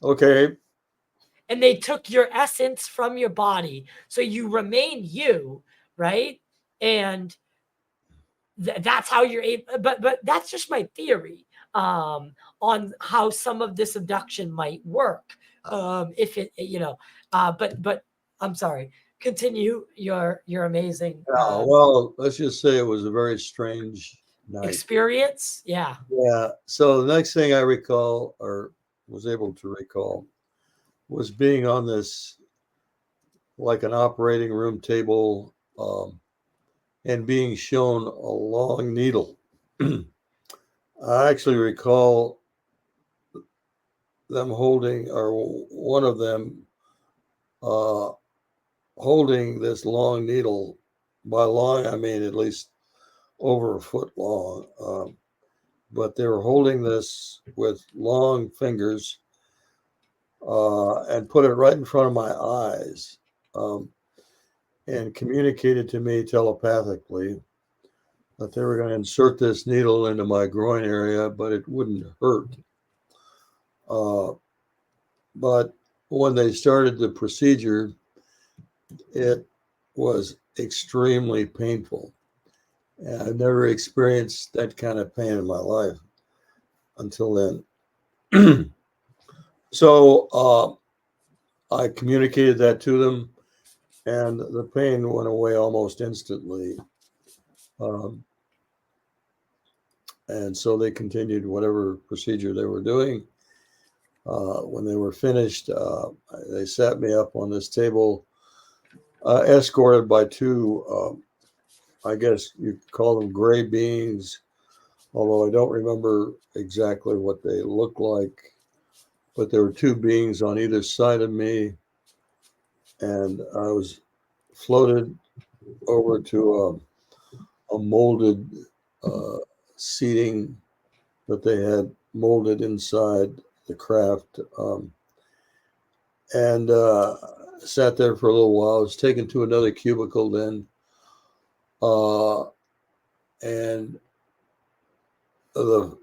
Okay. And they took your essence from your body, so you remain you, right? And that's how you're able. But that's just my theory on how some of this abduction might work. If it, but I'm sorry. Continue your amazing Well, let's just say it was a very strange night. experience. Yeah. Yeah. So the next thing I recall, or was able to recall, was being on this, like an operating room table, and being shown a long needle. I actually recall them holding, or one of them uh, holding this long needle. By long, I mean at least over a foot long. But they were holding this with long fingers, and put it right in front of my eyes, um, and communicated to me telepathically that they were going to insert this needle into my groin area, but it wouldn't hurt. Uh, but when they started the procedure, it was extremely painful. And I've never experienced that kind of pain in my life until then. So I communicated that to them, and the pain went away almost instantly. Um, and so they continued whatever procedure they were doing. When they were finished, they sat me up on this table, escorted by two, I guess you could call them gray beings, although I don't remember exactly what they looked like. But there were two beings on either side of me, and I was floated over to a molded uh, seating that they had molded inside the craft, and sat there for a little while. I was taken to another cubicle then, uh, and the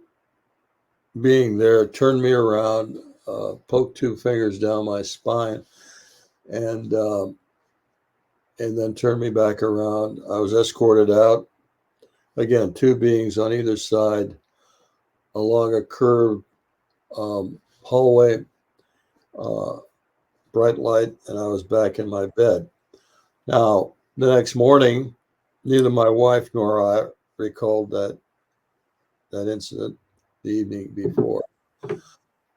being there turned me around, poked two fingers down my spine, and and then turned me back around. I was escorted out. Again, two beings on either side along a curved hallway, uh, bright light, and I was back in my bed. Now, the next morning, neither my wife nor I recalled that incident the evening before.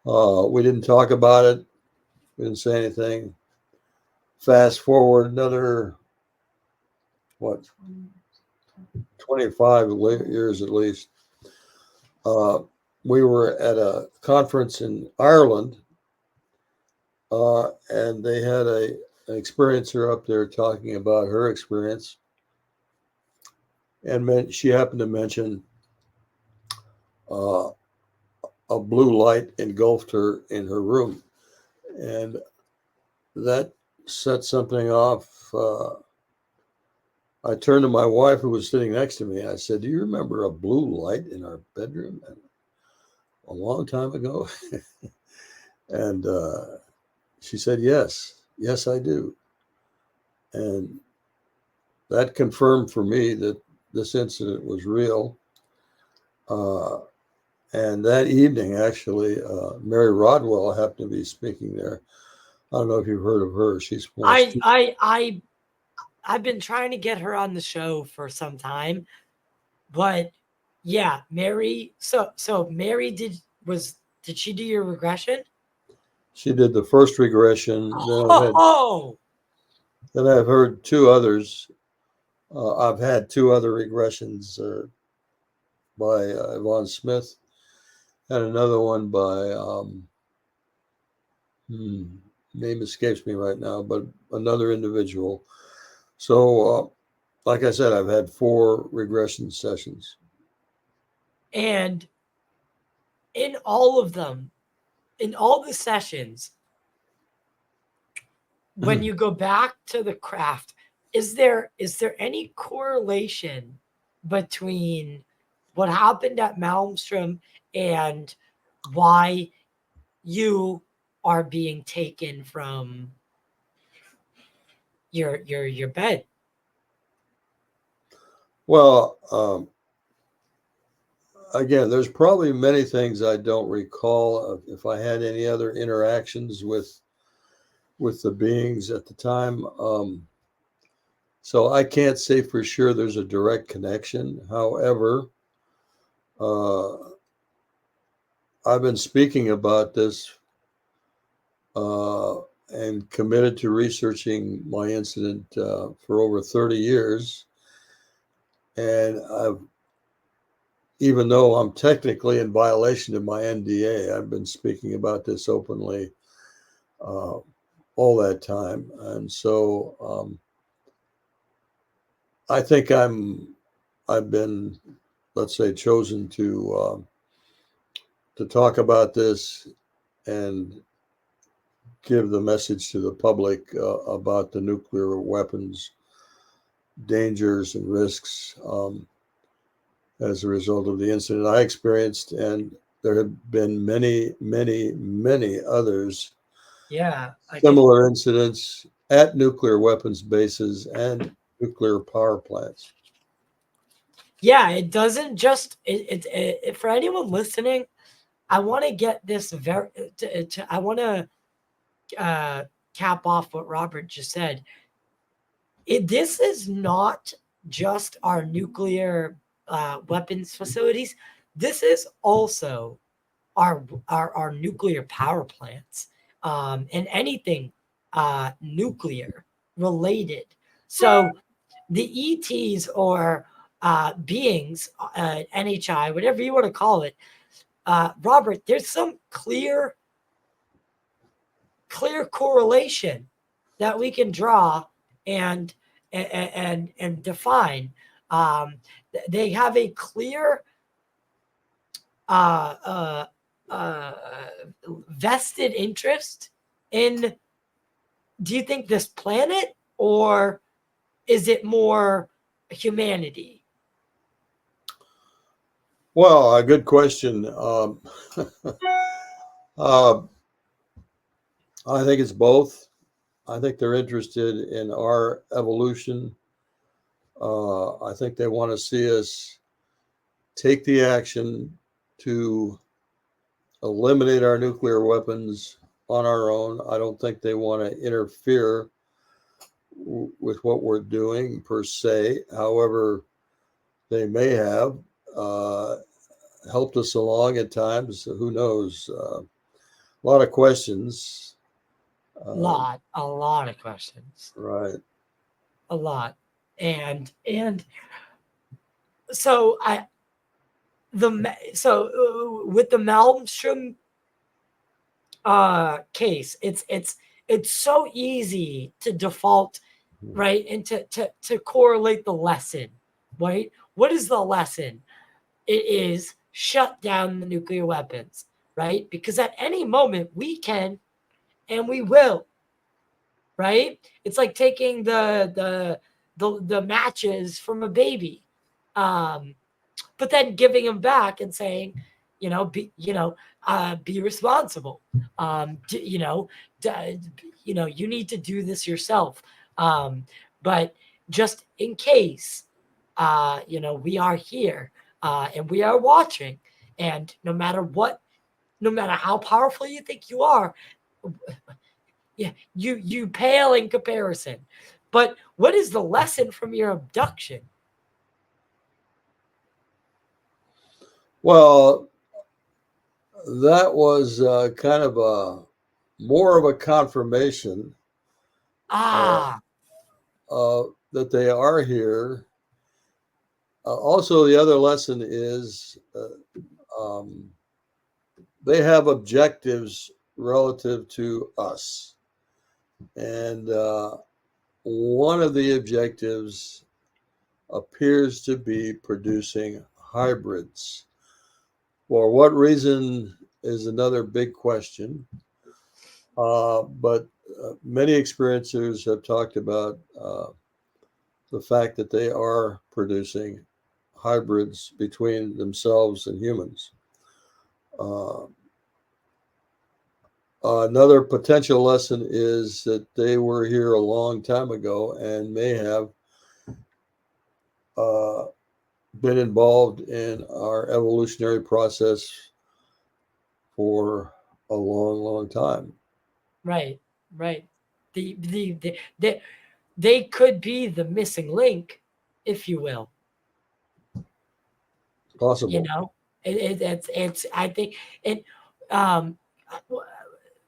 We didn't talk about it. We didn't say anything. Fast forward another, what, 25 years at least. Uh, we were at a conference in Ireland, and they had an experiencer up there talking about her experience. And she happened to mention uh, a blue light engulfed her in her room. And that set something off. I turned to my wife, who was sitting next to me. I said, "Do you remember a blue light in our bedroom a long time ago?" And she said, "Yes, yes, I do." And that confirmed for me that this incident was real. Uh, and that evening, actually, Mary Rodwell happened to be speaking there. I don't know if you've heard of her. She's more I astute. I I I've been trying to get her on the show for some time, but yeah, Mary. So Mary did she do your regression? She did the first regression. Oh, Then I've heard two others. I've had two other regressions by Yvonne Smith, and another one by hmm, name escapes me right now, but another individual. So, like I said, I've had four regression sessions. and in all of them, in all the sessions, when you go back to the craft, is there any correlation between what happened at Malmstrom and why you are being taken from your bed. Well, again, there's probably many things I don't recall if I had any other interactions with the beings at the time. So I can't say for sure there's a direct connection. However, uh, I've been speaking about this uh, and committed to researching my incident for over 30 years. And even though I'm technically in violation of my NDA, I've been speaking about this openly uh, all that time. And so I think I've been, let's say, chosen to talk about this and give the message to the public about the nuclear weapons dangers and risks as a result of the incident I experienced. And there have been many, many, many others, Yeah, similar incidents at nuclear weapons bases and nuclear power plants. yeah, it doesn't just for anyone listening. I want to get this I want to cap off what Robert just said. This is not just our nuclear weapons facilities. This is also our nuclear power plants and anything nuclear related. So the ETs or beings, NHI, whatever you want to call it, Robert, there's some clear correlation that we can draw and and define. Um, they have a clear uh, uh, uh, vested interest in. Do you think this planet, or is it more humanity? Well, a good question. uh, I think it's both. I think they're interested in our evolution. I think they want to see us take the action to eliminate our nuclear weapons on our own. I don't think they want to interfere with what we're doing per se. However, they may have uh, helped us along at times. Who knows? A lot of questions. A lot of questions, Right. a lot, and so with the Malmstrom case, it's so easy to default right and to correlate the lesson, right? What is the lesson? It is shut down the nuclear weapons, right? Because at any moment we can and we will, right? It's like taking the matches from a baby, but then giving them back and saying, be responsible. You need to do this yourself. But just in case, we are here and we are watching, and no matter how powerful you think you are, yeah, you pale in comparison. But what is the lesson from your abduction? Well, that was kind of a more of a confirmation uh, Ah, that they are here. Also, the other lesson is um, they have objectives relative to us. And one of the objectives appears to be producing hybrids. For what reason is another big question. But many experiencers have talked about the fact that they are producing hybrids between themselves and humans. Uh, Another potential lesson is that they were here a long time ago and may have uh, been involved in our evolutionary process for a long, long time. Right, right. They could be the missing link, if you will. You Possible. know, it's I think and um,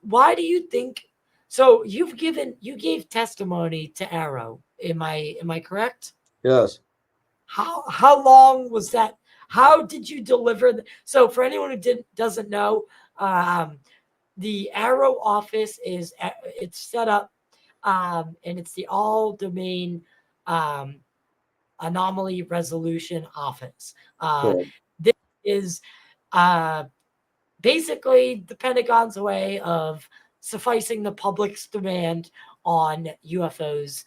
why do you think? So you gave testimony to Arrow. Am I correct? Yes. How long was that? How did you deliver? So for anyone who doesn't know, um, the Arrow office it's set up, and it's the all domain um, anomaly resolution office. Correct. This is uh, basically the Pentagon's way of sufficing the public's demand on UFOs.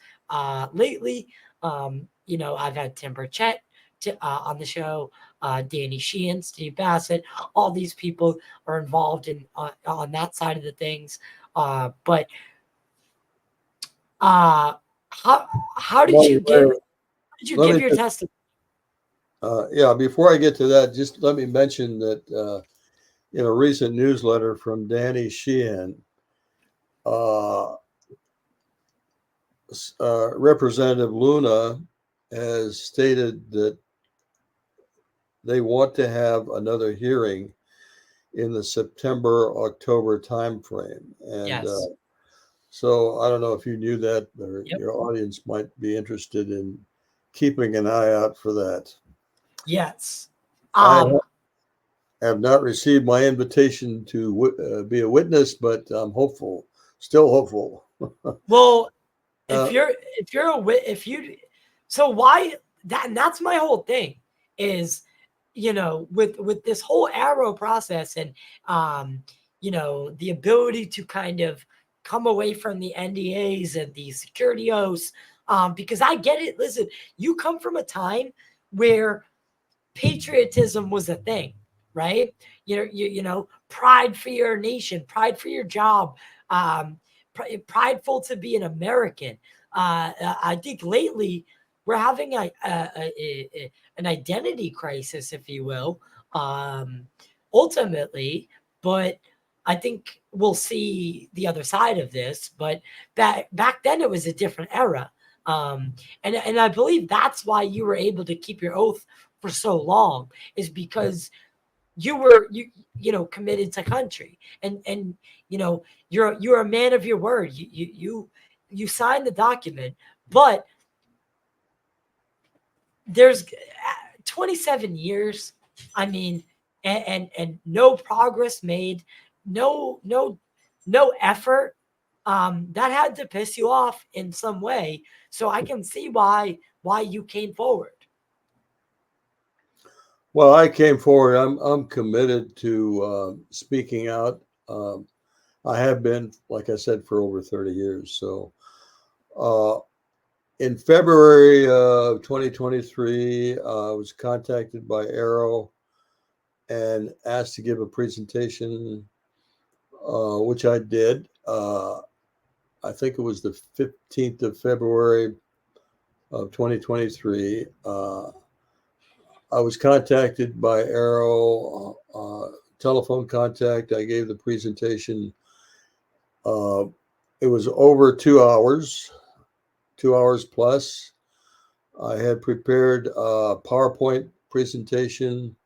Lately, I've had Tim Burchett on the show, Danny Sheehan, Steve Bassett. All these people are involved in on that side of the things. But uh, how how did Well, you let me give your just, testimony? yeah, before I get to that, just let me mention that in a recent newsletter from Danny Sheehan, uh, Representative Luna has stated that they want to have another hearing in the September October timeframe, and Yes. so I don't know if you knew that, or Yep. your audience might be interested in keeping an eye out for that. Yes. I Um, have not received my invitation to be a witness, but I'm hopeful, still hopeful. well, if Uh, you're a if you so why that and that's my whole thing is with this whole Arrow process and the ability to kind of come away from the NDAs and the security oaths, because I get it. Listen, you come from a time where patriotism was a thing, right? Pride for your nation, pride for your job, prideful to be an American. I think lately we're having an identity crisis, if you will, ultimately. But I think we'll see the other side of this. But back then it was a different era. And I believe that's why you were able to keep your oath for so long, is because you were committed to country, and you're a man of your word. You signed the document. But there's 27 years, I mean, and no progress made, no effort. That had to piss you off in some way, so I can see why you came forward. well, I came forward. I'm committed to speaking out. Um, I have been, like I said, for over 30 years. So uh, in February of 2023, I was contacted by Arrow and asked to give a presentation, which I did. I think it was the 15th of February of 2023. I was contacted by Arrow, telephone contact. I gave the presentation. Uh, it was over 2 hours, 2 hours plus. I had prepared a PowerPoint presentation,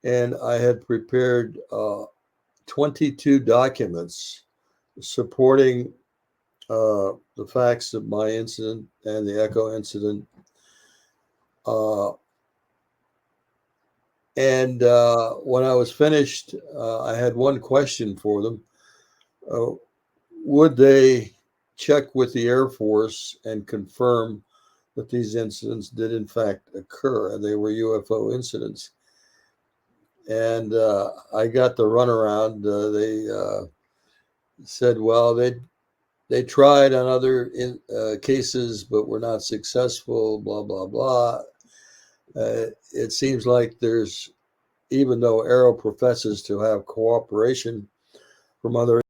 and I had prepared 22 documents supporting the facts of my incident and the Echo incident. Uh, and when I was finished, I had one question for them. Uh, would they check with the Air Force and confirm that these incidents did in fact occur and they were UFO incidents? And I got the runaround. They said, well, they tried on other cases, but were not successful. Blah blah blah. It seems like there's, even though Arrow professes to have cooperation from other